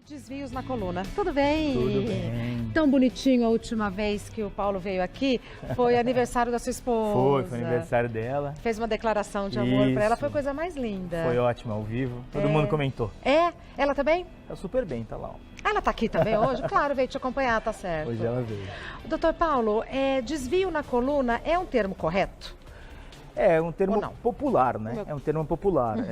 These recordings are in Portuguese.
Desvios na coluna. Tudo bem? Tudo bem. Tão bonitinho a última vez que o Paulo veio aqui. Foi aniversário da sua esposa. Foi aniversário dela. Fez uma declaração de amor pra ela. Isso. Foi a coisa mais linda. Foi ótimo, ao vivo. Todo mundo comentou. É? Ela também? Tá super bem, tá lá. Ó. Ela tá aqui também hoje? Claro, veio te acompanhar, tá certo. Hoje ela veio. Doutor Paulo, desvio na coluna é um termo correto? É um termo Ou não? popular, né? É um termo popular. Uhum.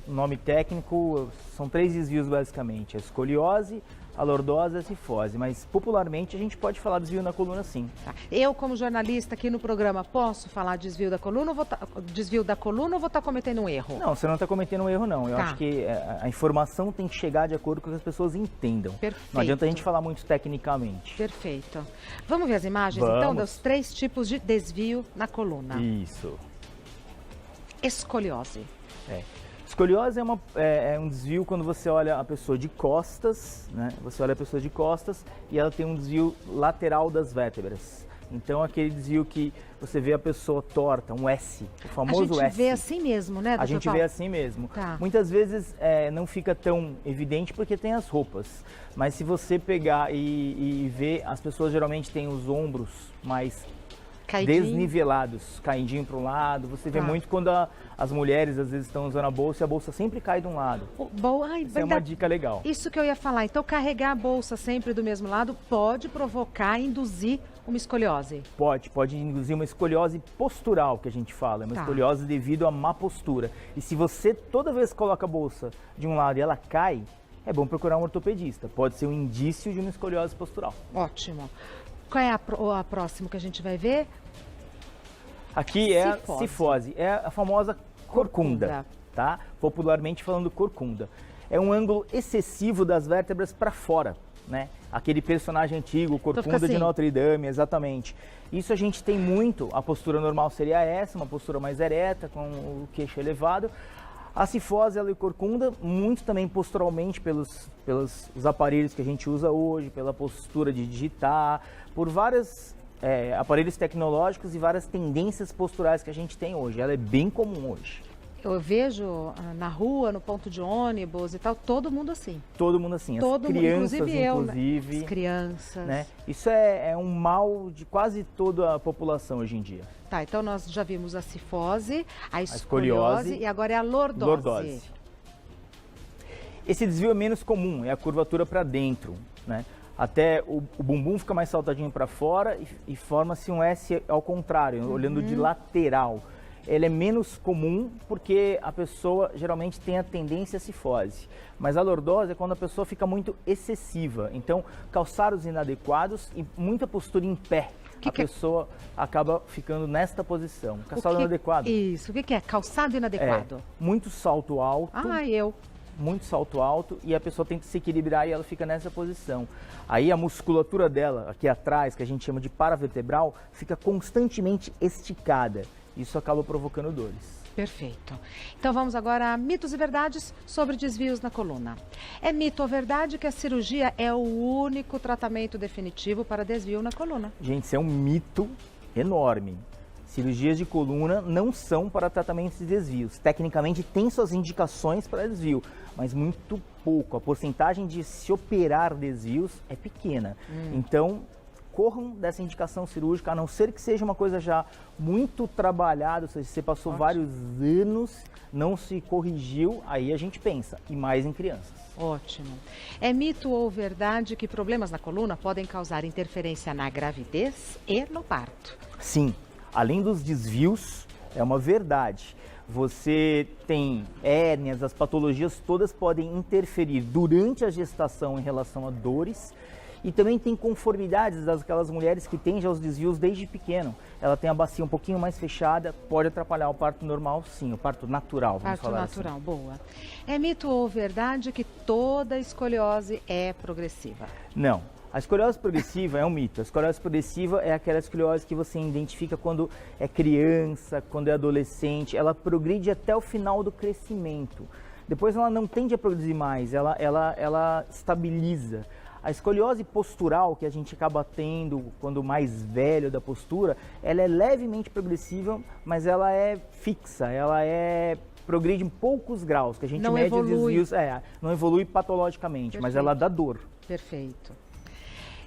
O nome técnico são 3 desvios basicamente: a escoliose, a lordose e a cifose. Mas popularmente a gente pode falar desvio na coluna sim. Tá. Eu, como jornalista aqui no programa, posso falar desvio da coluna ou desvio da coluna ou vou estar cometendo um erro? Não, você não está cometendo um erro não. Eu Tá. acho que a informação tem que chegar de acordo com o que as pessoas entendam. Perfeito. Não adianta a gente falar muito tecnicamente. Perfeito. Vamos ver as imagens, Vamos. então, dos 3 tipos de desvio na coluna. Isso. Escoliose. Escoliose é um desvio quando você olha a pessoa de costas, né? Você olha a pessoa de costas e ela tem um desvio lateral das vértebras. Então, aquele desvio que você vê a pessoa torta, um S, o famoso S. A gente vê assim mesmo, né, doutor A gente Paulo? vê assim mesmo. Tá. Muitas vezes não fica tão evidente porque tem as roupas. Mas se você pegar e ver, as pessoas geralmente têm os ombros mais Caidinho. desnivelados, caidinho para um lado. Você vê Tá. muito quando as mulheres às vezes estão usando a bolsa e a bolsa sempre cai de um lado. Boa, ai, Essa é uma dica legal. Isso que eu ia falar. Então, carregar a bolsa sempre do mesmo lado pode provocar, induzir uma escoliose. Pode induzir uma escoliose postural, que a gente fala. É uma Tá. escoliose devido à má postura. E se você toda vez coloca a bolsa de um lado e ela cai, é bom procurar um ortopedista. Pode ser um indício de uma escoliose postural. Ótimo. Qual é a próxima que a gente vai ver? Aqui é a Cifose. cifose, é a famosa corcunda, tá? Popularmente falando corcunda. É um ângulo excessivo das vértebras para fora, né? Aquele personagem antigo, Corcunda assim. de Notre Dame, exatamente. Isso a gente tem muito, a postura normal seria essa, uma postura mais ereta, com o queixo elevado. A cifose ela e corcunda, muito também posturalmente pelos os aparelhos que a gente usa hoje, pela postura de digitar, por vários aparelhos tecnológicos e várias tendências posturais que a gente tem hoje. Ela é bem comum hoje. Eu vejo na rua, no ponto de ônibus e tal, todo mundo assim. Todo mundo assim, Todo as mundo, crianças inclusive eu, né? inclusive, As crianças. né? Isso é um mal de quase toda a população hoje em dia. Tá, então nós já vimos a cifose, a escoliose escoliose e agora é a lordose. Lordose. Esse desvio é menos comum, é a curvatura para dentro, né? Até o bumbum fica mais saltadinho para fora e forma-se um S ao contrário, olhando de lateral. Ele é menos comum porque a pessoa geralmente tem a tendência à cifose. Mas a lordose é quando a pessoa fica muito excessiva. Então, calçados inadequados e muita postura em pé. A pessoa acaba ficando nesta posição. Calçado inadequado. Isso, o que é? Calçado inadequado. Muito salto alto. Muito salto alto e a pessoa tem que se equilibrar e ela fica nessa posição. Aí a musculatura dela, aqui atrás, que a gente chama de paravertebral, fica constantemente esticada. Isso acaba provocando dores. Perfeito. Então vamos agora a mitos e verdades sobre desvios na coluna. É mito ou verdade que a cirurgia é o único tratamento definitivo para desvio na coluna? Gente, isso é um mito enorme. Cirurgias de coluna não são para tratamento de desvios. Tecnicamente tem suas indicações para desvio, mas muito pouco. A porcentagem de se operar desvios é pequena. Então, corram dessa indicação cirúrgica, a não ser que seja uma coisa já muito trabalhada, ou seja, você passou vários anos, não se corrigiu, aí a gente pensa, e mais em crianças. Ótimo. É mito ou verdade que problemas na coluna podem causar interferência na gravidez e no parto? Sim, além dos desvios, é uma verdade. Você tem hérnias, as patologias todas podem interferir durante a gestação em relação a dores. E também tem conformidades daquelas mulheres que têm já os desvios desde pequeno. Ela tem a bacia um pouquinho mais fechada, pode atrapalhar o parto normal, sim, o parto natural, vamos falar assim. Parto natural, boa. É mito ou verdade que toda escoliose é progressiva? Não. A escoliose progressiva é um mito. A escoliose progressiva é aquela escoliose que você identifica quando é criança, quando é adolescente. Ela progride até o final do crescimento. Depois ela não tende a progredir mais, ela estabiliza. A escoliose postural que a gente acaba tendo quando mais velho da postura, ela é levemente progressiva, mas ela é fixa, ela é progride em poucos graus, que a gente Não mede evolui. os desvios, não evolui patologicamente, mas ela dá dor. Perfeito.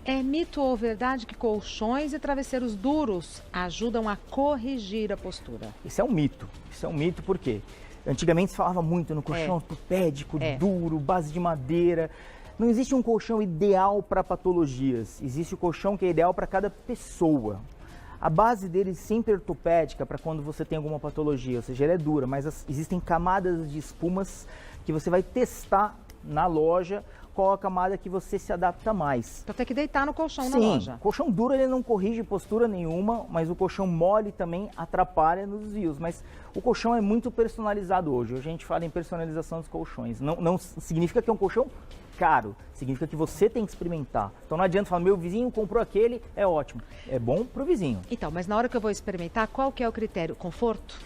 É mito ou verdade que colchões e travesseiros duros ajudam a corrigir a postura? Isso é um mito. Isso é um mito por quê? Antigamente se falava muito no colchão ortopédico, duro, base de madeira. Não existe um colchão ideal para patologias. Existe o colchão que é ideal para cada pessoa. A base dele sempre é ortopédica para quando você tem alguma patologia, ou seja, ela é dura, mas existem camadas de espumas que você vai testar na loja qual a camada que você se adapta mais. Então tem que deitar no colchão na Sim, loja. o colchão duro ele não corrige postura nenhuma, mas o colchão mole também atrapalha nos desvios. Mas o colchão é muito personalizado hoje. Hoje a gente fala em personalização dos colchões. Não significa que é um colchão caro, significa que você tem que experimentar. Então não adianta falar, meu vizinho comprou aquele, é ótimo. É bom pro vizinho. Então, mas na hora que eu vou experimentar, qual que é o critério? Conforto?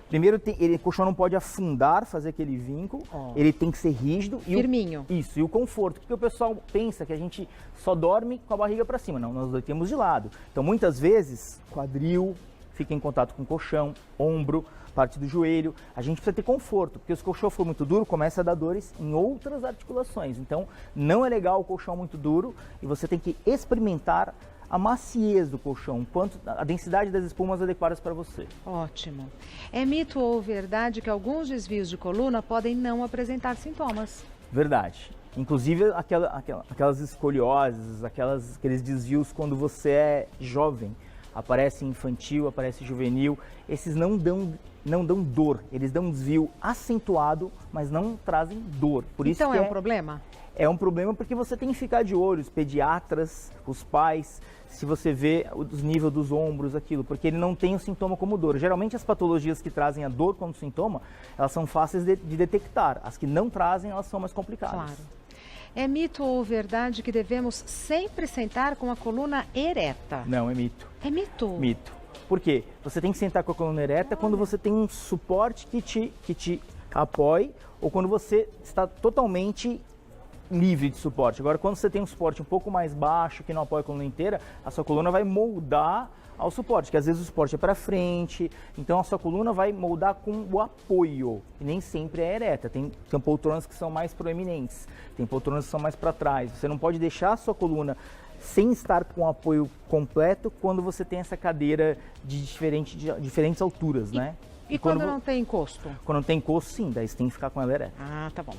Primeiro, o colchão não pode afundar, fazer aquele vínculo, ele tem que ser rígido. Firminho. Isso, e o conforto, porque o pessoal pensa que a gente só dorme com a barriga para cima, não, nós deitamos de lado. Então, muitas vezes, quadril fica em contato com o colchão, ombro, parte do joelho, a gente precisa ter conforto, porque se o colchão for muito duro, começa a dar dores em outras articulações. Então, não é legal o colchão muito duro e você tem que experimentar a maciez do colchão, a densidade das espumas adequadas para você. Ótimo. É mito ou verdade que alguns desvios de coluna podem não apresentar sintomas? Verdade. Inclusive aquelas escolioses, aqueles desvios quando você é jovem. Aparece infantil, aparece juvenil. Esses não dão dor, eles dão um desvio acentuado, mas não trazem dor. Por isso então que é um problema? É um problema porque você tem que ficar de olho, os pediatras, os pais, se você vê os níveis dos ombros, aquilo, porque ele não tem o sintoma como dor. Geralmente as patologias que trazem a dor como sintoma, elas são fáceis de detectar. As que não trazem, elas são mais complicadas. Claro. É mito ou verdade que devemos sempre sentar com a coluna ereta? Não, é mito. É mito? Mito. Por quê? Você tem que sentar com a coluna ereta quando você tem um suporte que te apoie ou quando você está totalmente livre de suporte. Agora, quando você tem um suporte um pouco mais baixo, que não apoia a coluna inteira, a sua coluna vai moldar ao suporte, que às vezes o suporte é para frente, então a sua coluna vai moldar com o apoio, e nem sempre é ereta. Tem poltronas que são mais proeminentes, tem poltronas que são mais para trás. Você não pode deixar a sua coluna sem estar com o apoio completo quando você tem essa cadeira de diferentes alturas, né? E quando não tem encosto? Quando não tem encosto, sim, daí você tem que ficar com ela ereta. Ah, tá bom.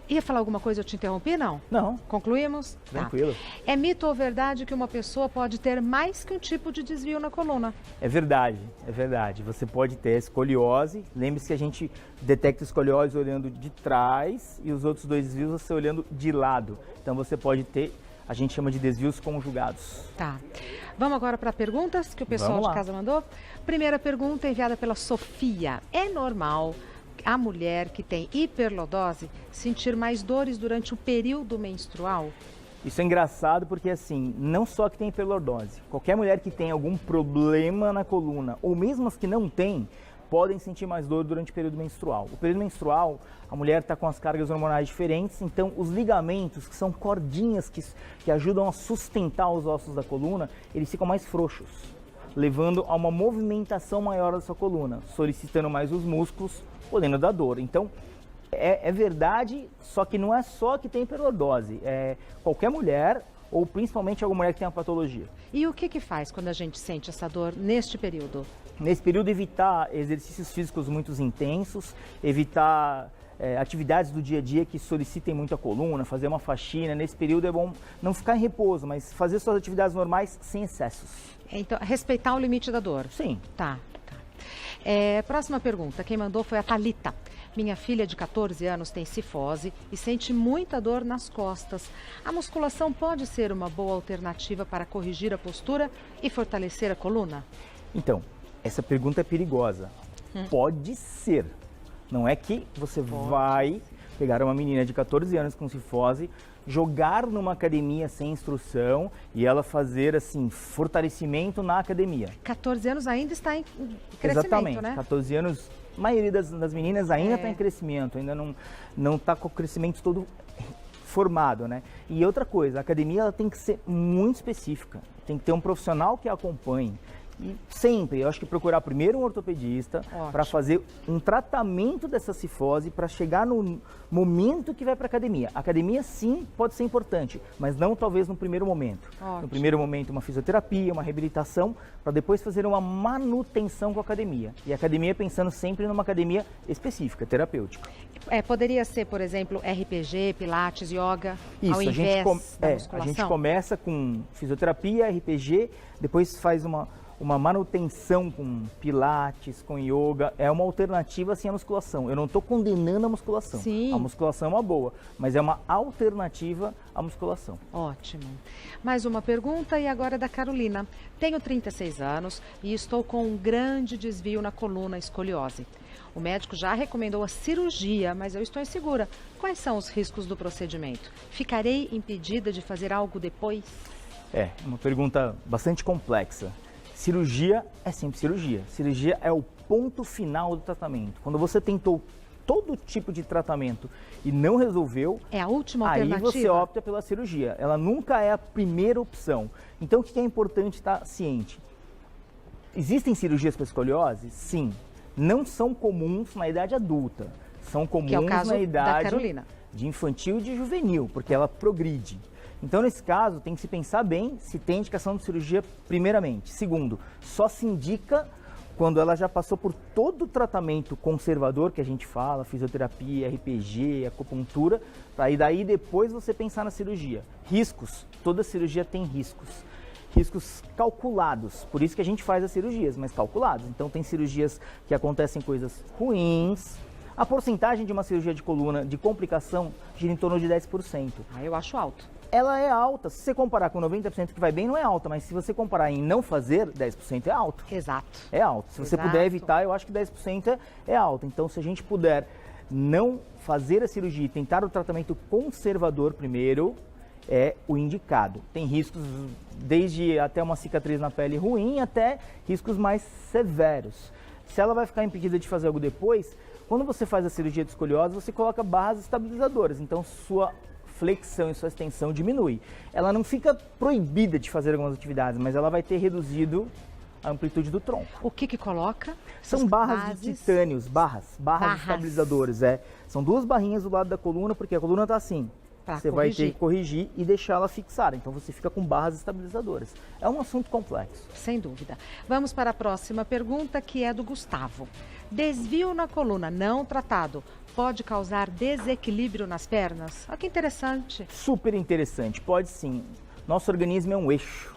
Ia falar alguma coisa, eu te interrompi, não? Não. Concluímos? Tranquilo. Tá. É mito ou verdade que uma pessoa pode ter mais que um tipo de desvio na coluna? É verdade, é verdade. Você pode ter escoliose. Lembre-se que a gente detecta escoliose olhando de trás e os outros dois desvios você olhando de lado. Então você pode ter, a gente chama de desvios conjugados. Tá. Vamos agora para perguntas que o pessoal de casa mandou? Primeira pergunta enviada pela Sofia. É normal a mulher que tem hiperlordose sentir mais dores durante o período menstrual? Isso é engraçado porque, assim, não só que tem hiperlordose, qualquer mulher que tem algum problema na coluna, ou mesmo as que não têm, podem sentir mais dor durante o período menstrual. O período menstrual, a mulher está com as cargas hormonais diferentes, então os ligamentos, que são cordinhas que ajudam a sustentar os ossos da coluna, eles ficam mais frouxos, levando a uma movimentação maior da sua coluna, solicitando mais os músculos, podendo dar dor. Então, é verdade, só que não é só que tem hiperlordose, é qualquer mulher, ou principalmente alguma mulher que tem uma patologia. E o que faz quando a gente sente essa dor neste período? Nesse período, evitar exercícios físicos muito intensos, evitar atividades do dia a dia que solicitem muito a coluna, fazer uma faxina. Nesse período é bom não ficar em repouso, mas fazer suas atividades normais sem excessos. Então, respeitar o limite da dor? Sim. Tá. Próxima pergunta, quem mandou foi a Thalita. Minha filha de 14 anos tem cifose e sente muita dor nas costas. A musculação pode ser uma boa alternativa para corrigir a postura e fortalecer a coluna? Então, essa pergunta é perigosa. Pode ser. Não é que você vai pegar uma menina de 14 anos com cifose, jogar numa academia sem instrução e ela fazer, assim, fortalecimento na academia. 14 anos ainda está em crescimento, exatamente, né? 14 anos, a maioria das meninas ainda está em crescimento, ainda não está com o crescimento todo formado, né? E outra coisa, a academia ela tem que ser muito específica, tem que ter um profissional que a acompanhe. E sempre, eu acho que procurar primeiro um ortopedista para fazer um tratamento dessa cifose para chegar no momento que vai para a academia. A academia sim pode ser importante, mas não talvez no primeiro momento. Ótimo. No primeiro momento uma fisioterapia, uma reabilitação, para depois fazer uma manutenção com a academia. E a academia pensando sempre numa academia específica, terapêutica. Poderia ser, por exemplo, RPG, Pilates, Yoga, Isso, ao invés da musculação? A gente começa com fisioterapia, RPG, depois faz uma manutenção com pilates, com yoga, é uma alternativa assim à musculação. Eu não estou condenando a musculação. Sim. A musculação é uma boa, mas é uma alternativa à musculação. Ótimo. Mais uma pergunta e agora é da Carolina. Tenho 36 anos e estou com um grande desvio na coluna, escoliose. O médico já recomendou a cirurgia, mas eu estou insegura. Quais são os riscos do procedimento? Ficarei impedida de fazer algo depois? É, uma pergunta bastante complexa. Cirurgia é sempre cirurgia. Cirurgia é o ponto final do tratamento. Quando você tentou todo tipo de tratamento e não resolveu, é a última alternativa. Aí você opta pela cirurgia. Ela nunca é a primeira opção. Então o que é importante estar ciente? Existem cirurgias para escoliose? Sim. Não são comuns na idade adulta. São comuns que é o caso na idade da Carolina. De infantil e de juvenil, porque ela progride. Então, nesse caso, tem que se pensar bem se tem indicação de cirurgia, primeiramente. Segundo, só se indica quando ela já passou por todo o tratamento conservador que a gente fala, fisioterapia, RPG, acupuntura, para daí depois você pensar na cirurgia. Riscos, toda cirurgia tem riscos. Riscos calculados, por isso que a gente faz as cirurgias, mas calculados. Então, tem cirurgias que acontecem coisas ruins. A porcentagem de uma cirurgia de coluna de complicação gira em torno de 10%. Eu acho alto. Ela é alta. Se você comparar com 90% que vai bem, não é alta. Mas se você comparar em não fazer, 10% é alto. Exato. É alto. Se você puder evitar, eu acho que 10% é alto. Então, se a gente puder não fazer a cirurgia e tentar o tratamento conservador primeiro, é o indicado. Tem riscos desde até uma cicatriz na pele ruim até riscos mais severos. Se ela vai ficar impedida de fazer algo depois, quando você faz a cirurgia de escoliose, você coloca barras estabilizadoras. Então, sua flexão e sua extensão diminui. Ela não fica proibida de fazer algumas atividades, mas ela vai ter reduzido a amplitude do tronco. O que coloca? São barras de titânios, barras estabilizadoras. São duas barrinhas do lado da coluna, porque a coluna está assim. Você vai ter que corrigir e deixá-la fixada. Então você fica com barras estabilizadoras. É um assunto complexo. Sem dúvida. Vamos para a próxima pergunta, que é do Gustavo. Desvio na coluna não tratado pode causar desequilíbrio nas pernas? Olha que interessante. Super interessante, pode sim. Nosso organismo é um eixo.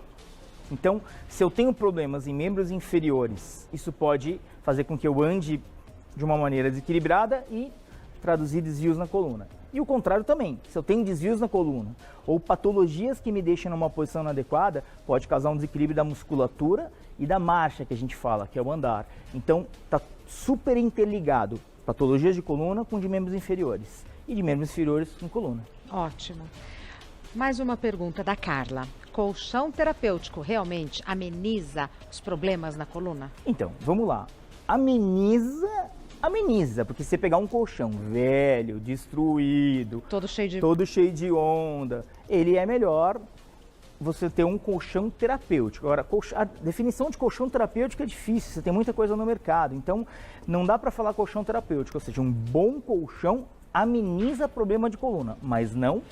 Então, se eu tenho problemas em membros inferiores, isso pode fazer com que eu ande de uma maneira desequilibrada e traduzir desvios na coluna. E o contrário também. Se eu tenho desvios na coluna ou patologias que me deixam numa posição inadequada, pode causar um desequilíbrio da musculatura e da marcha que a gente fala, que é o andar. Então, está super interligado. Patologias de coluna com de membros inferiores e de membros inferiores com coluna. Ótimo. Mais uma pergunta da Carla. Colchão terapêutico realmente ameniza os problemas na coluna? Então, vamos lá. Ameniza, porque se você pegar um colchão velho, destruído, todo cheio de onda, ele é melhor você ter um colchão terapêutico. Agora, a definição de colchão terapêutico é difícil, você tem muita coisa no mercado, então não dá para falar colchão terapêutico, ou seja, um bom colchão ameniza problema de coluna, mas não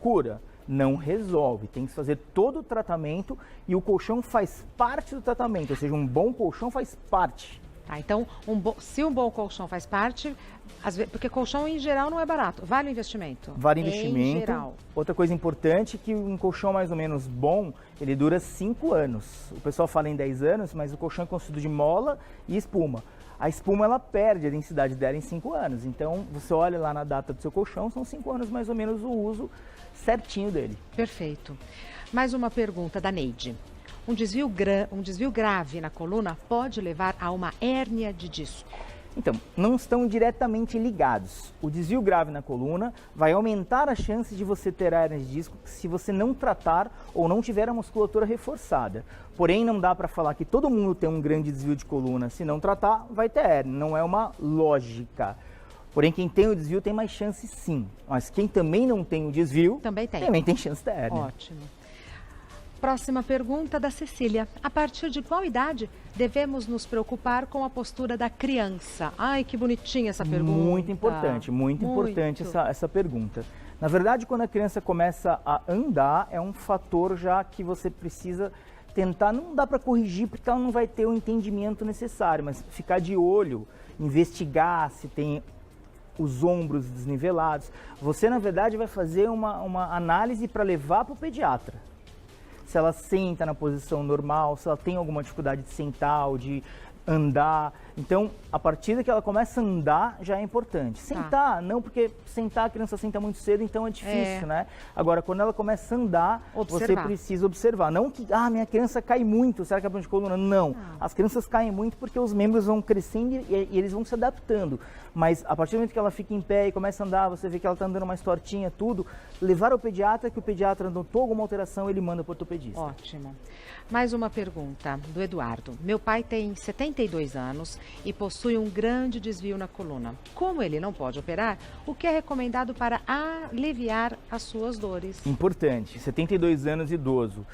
cura, não resolve. Tem que fazer todo o tratamento e o colchão faz parte do tratamento, ou seja, um bom colchão faz parte. Então, se um bom colchão faz parte, porque colchão em geral não é barato, vale o investimento? Vale o investimento. Em geral. Outra coisa importante é que um colchão mais ou menos bom, ele dura 5 anos. O pessoal fala em 10 anos, mas o colchão é construído de mola e espuma. A espuma, ela perde a densidade dela em 5 anos. Então, você olha lá na data do seu colchão, são 5 anos mais ou menos o uso certinho dele. Perfeito. Mais uma pergunta da Neide. Um desvio grave na coluna pode levar a uma hérnia de disco? Então, não estão diretamente ligados. O desvio grave na coluna vai aumentar a chance de você ter hérnia de disco se você não tratar ou não tiver a musculatura reforçada. Porém, não dá para falar que todo mundo tem um grande desvio de coluna. Se não tratar, vai ter hérnia. Não é uma lógica. Porém, quem tem o desvio tem mais chance sim. Mas quem também não tem o desvio, também tem chance de ter hérnia. Ótimo. Próxima pergunta da Cecília. A partir de qual idade devemos nos preocupar com a postura da criança? Ai, que bonitinha essa pergunta. Muito importante essa pergunta. Na verdade, quando a criança começa a andar, é um fator já que você precisa tentar, não dá para corrigir porque ela não vai ter o entendimento necessário, mas ficar de olho, investigar se tem os ombros desnivelados. Você, na verdade, vai fazer uma análise para levar para o pediatra. Se ela senta na posição normal, se ela tem alguma dificuldade de sentar ou de andar. Então, a partir que ela começa a andar, já é importante. Sentar, não, porque sentar, a criança senta muito cedo, então é difícil, né? Agora, quando ela começa a andar, você precisa observar. Não que, minha criança cai muito, será que é problema de coluna? Não. As crianças caem muito porque os membros vão crescendo e eles vão se adaptando. Mas, a partir do momento que ela fica em pé e começa a andar, você vê que ela está andando mais tortinha, tudo, levar ao pediatra, que o pediatra notou alguma alteração, ele manda para o ortopedista. Ótimo. Mais uma pergunta do Eduardo. Meu pai tem 72 anos e possui um grande desvio na coluna. Como ele não pode operar, o que é recomendado para aliviar as suas dores? Importante, 72 anos, idoso.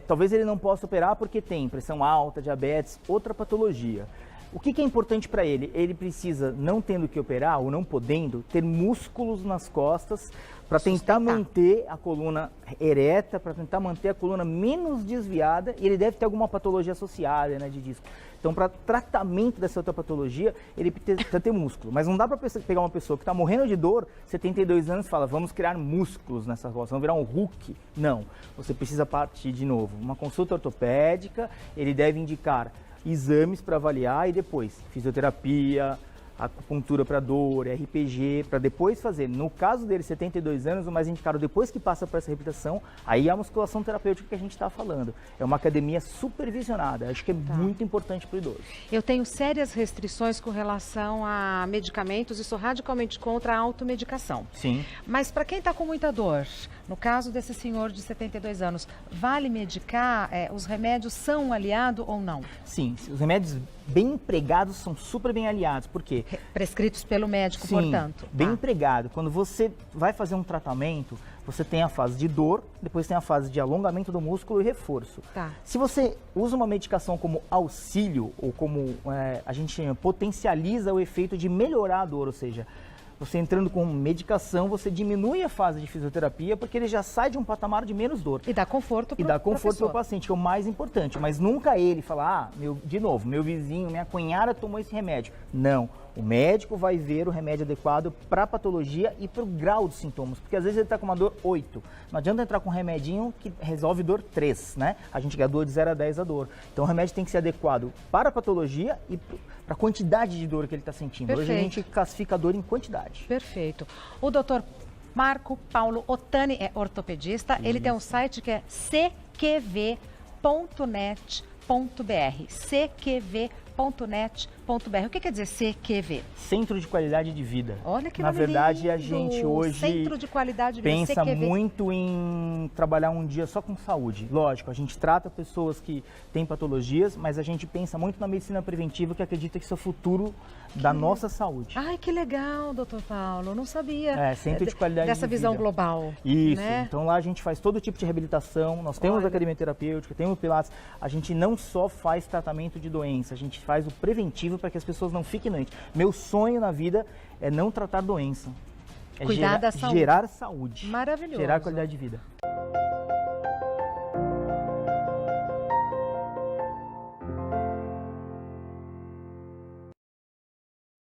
Talvez ele não possa operar porque tem pressão alta, diabetes, outra patologia. O que é importante para ele? Ele precisa, não tendo que operar ou não podendo, ter músculos nas costas para tentar manter a coluna ereta, para tentar manter a coluna menos desviada, e ele deve ter alguma patologia associada, né, de disco. Então, para tratamento dessa outra patologia, ele precisa ter músculo. Mas não dá para pegar uma pessoa que está morrendo de dor, 72 anos, e fala, vamos criar músculos nessa costas, vamos virar um Hulk. Não, você precisa partir de novo. Uma consulta ortopédica, ele deve indicar exames para avaliar e depois fisioterapia, acupuntura para dor, RPG, para depois fazer. No caso dele, 72 anos, o mais indicado depois que passa por essa reabilitação, aí é a musculação terapêutica que a gente está falando. É uma academia supervisionada, acho que é muito importante para o idoso. Eu tenho sérias restrições com relação a medicamentos e sou radicalmente contra a automedicação. Sim. Mas para quem está com muita dor, no caso desse senhor de 72 anos, vale medicar? Os remédios são um aliado ou não? Sim, os remédios bem empregados são super bem aliados. Por quê? Prescritos pelo médico, portanto. Bem empregado. Quando você vai fazer um tratamento, você tem a fase de dor, depois tem a fase de alongamento do músculo e reforço. Se você usa uma medicação como auxílio, ou como a gente chama, potencializa o efeito de melhorar a dor, ou seja, você entrando com medicação, você diminui a fase de fisioterapia, porque ele já sai de um patamar de menos dor. E dá conforto para o para o paciente, que é o mais importante. Mas nunca ele falar, de novo, meu vizinho, minha cunhada tomou esse remédio. Não. O médico vai ver o remédio adequado para a patologia e para o grau dos sintomas. Porque às vezes ele está com uma dor 8. Não adianta entrar com um remedinho que resolve dor 3, né? A gente quer dor de 0 a 10 a dor. Então o remédio tem que ser adequado para a patologia e para a quantidade de dor que ele está sentindo. Perfeito. Hoje a gente classifica a dor em quantidade. Perfeito. O doutor Marco Paulo Ottani é ortopedista. Isso. Ele tem um site que é cqv.net.br. cqv.net.br. O que quer dizer CQV? Centro de Qualidade de Vida. Olha que Na verdade, lindo. A gente hoje Centro de Qualidade de Vida, pensa CQV. muito em trabalhar um dia só com saúde. Lógico, a gente trata pessoas que têm patologias, mas a gente pensa muito na medicina preventiva, que acredita que isso é o futuro da nossa saúde. Ai, que legal, doutor Paulo. Não sabia. Centro de Qualidade dessa de visão Vida. global. Isso. Né? Então lá a gente faz todo tipo de reabilitação. Nós temos academia terapêutica, temos pilates. A gente não só faz tratamento de doença, a gente faz o preventivo para que as pessoas não fiquem doentes. Meu sonho na vida é não tratar doença. Cuidar da saúde. Gerar saúde. Maravilhoso. Gerar qualidade de vida.